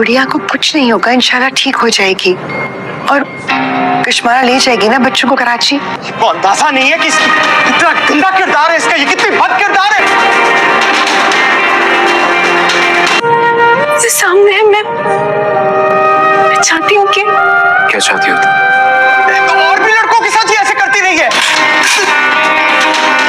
गुड़िया को कुछ नहीं होगा, इंशाल्लाह ठीक हो जाएगी और कश्मारा ले जाएगी ना बच्चों को कराची। वो अंदाजा नहीं है कि कितना गंदा किरदार है इसका, ये कितनी बद किरदार है। सामने है, मैं चाहती हूँ कि क्या चाहती हो तुम? तो और भी लड़कों के साथ ही ऐसे करती रही है।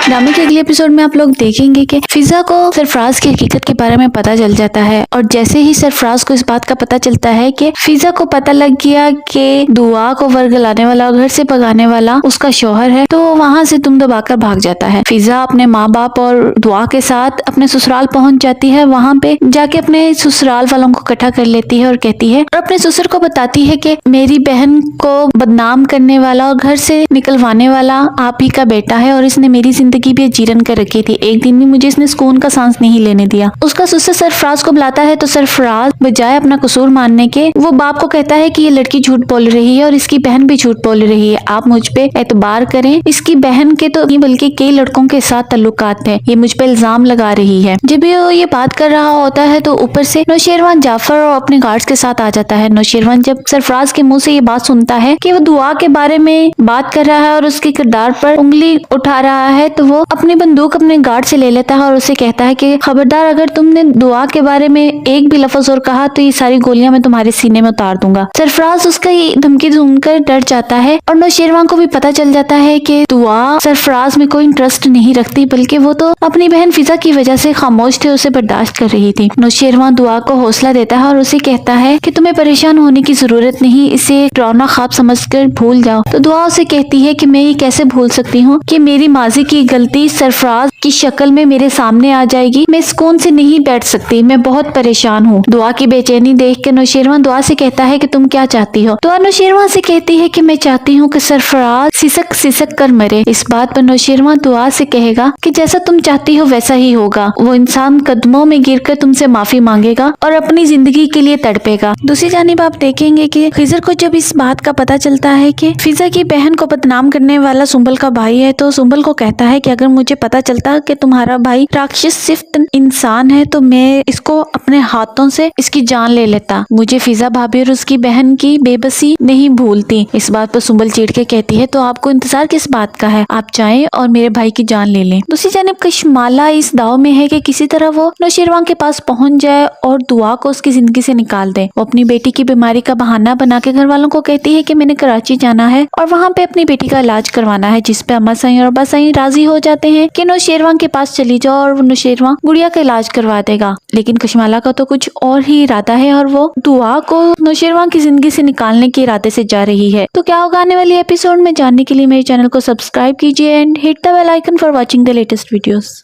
ड्रामे के अगले एपिसोड में आप लोग देखेंगे कि फिजा को सरफराज की हकीकत के बारे में पता चल जाता है और जैसे ही सरफराज को इस बात का पता चलता है कि फिजा को पता लग गया कि दुआ को वर्गलाने वाला और घर से भगाने वाला उसका शौहर है, तो वहाँ से दुम दबाकर भाग जाता है। फिजा अपने माँ बाप और दुआ के साथ अपने ससुराल पहुंच जाती है। वहाँ पे जाके अपने ससुराल वालों को इकट्ठा कर लेती है और कहती है और अपने ससुर को बताती है कि मेरी बहन को बदनाम करने वाला और घर से निकलवाने वाला आप ही का बेटा है और इसने मेरी जिंदगी भी जीरन कर रखी थी। एक दिन भी मुझे इसने सुकून का सांस नहीं लेने दिया। उसका ससुर सरफराज को बुलाता है तो सरफराज बजाय अपना कसूर मानने के वो बाप को कहता है कि ये लड़की झूठ बोल रही है और इसकी बहन भी झूठ बोल रही है, आप मुझ पे एतबार करें। इसकी बहन के तो नहीं बल्कि कई लड़कों के साथ ताल्लुकात है, ये मुझ पे इल्जाम लगा रही है। जब वो ये बात कर रहा होता है तो ऊपर से नौशेरवान जाफर और अपने गार्ड्स के साथ आ जाता है। नौशेरवान जब सरफराज के मुंह से ये बात सुनता है कि वो दुआ के बारे में बात कर रहा है और उसके किरदार पर उंगली उठा रहा है तो वो अपनी बंदूक अपने गार्ड से ले लेता है और उसे कहता है कि खबरदार अगर तुमने दुआ के बारे में एक भी लफ्ज और कहा तो ये सारी गोलियां मैं तुम्हारे सीने में उतार दूंगा। सरफराज उसका ये धमकी सुनकर डर जाता है और नौशेरवान को भी पता चल जाता है कि दुआ सरफराज में कोई इंटरेस्ट नहीं रखती बल्कि वो तो अपनी बहन फिजा की वजह से खामोश थे, उसे बर्दाश्त कर रही थी। नौशेरवान दुआ को हौसला देता है और उसे कहता है कि तुम्हें परेशान होने की जरूरत नहीं, इसे डरावना ख्वाब समझकर भूल जाओ। तो दुआ उसे कहती है कि मैं ये कैसे भूल सकती हूँ कि मेरी माजी की गलती सरफराज की शक्ल में मेरे सामने आ जाएगी, मैं सुकून से नहीं बैठ सकती, मैं बहुत परेशान हूँ। दुआ की बेचैनी देख के नौशेरवान दुआ से कहता है कि तुम क्या चाहती हो। दुआ नौशेरवान से कहती है कि मैं चाहती हूँ कि सरफराज सिसक सिसक कर मरे। इस बात पर नौशेरवान दुआ से कहेगा कि जैसा तुम चाहती हो वैसा ही होगा। वो इंसान कदमों में गिरकर तुमसे माफी मांगेगा और अपनी जिंदगी के लिए तड़पेगा। दूसरी जानिब आप देखेंगे कि खिजर को जब इस बात का पता चलता है कि फिजा की बहन को बदनाम करने वाला सुंबल का भाई है तो सुंबल को कहता है कि अगर मुझे पता चलता कि तुम्हारा भाई राक्षस सिर्फ इंसान है तो मैं इसको अपने हाथों से इसकी जान ले लेता। मुझे फिजा भाभी और उसकी बहन की बेबसी नहीं भूलती। इस बात पर सुंबल चिढ़ के कहती है तो आपको इंतजार किस बात का है, आप जाएं और मेरे भाई की जान ले लें। दूसरी जानिब कश्माला इस दाव में है कि किसी तरह वो नौशेरवान के पास पहुंच जाए और दुआ को उसकी जिंदगी से निकाल दे। वो अपनी बेटी की बीमारी का बहाना बना के घर वालों को कहती है कि मैंने कराची जाना है और वहाँ पे अपनी बेटी का इलाज करवाना है, जिस पे अम्मा साईं और अब्बा साईं राजी हो जाते हैं कि नौशेरवान के पास चली जाओ और नौशेरवान गुड़िया का इलाज करवा देगा। लेकिन कश्माला का तो कुछ और ही इरादा है और वो दुआ को नौशेरवान की जिंदगी से निकालने के इरादे से जा रही है। तो क्या होगा आने वाली एपिसोड में जानने के लिए मेरे चैनल को सब्सक्राइब कीजिए and hit the bell icon for watching the latest videos.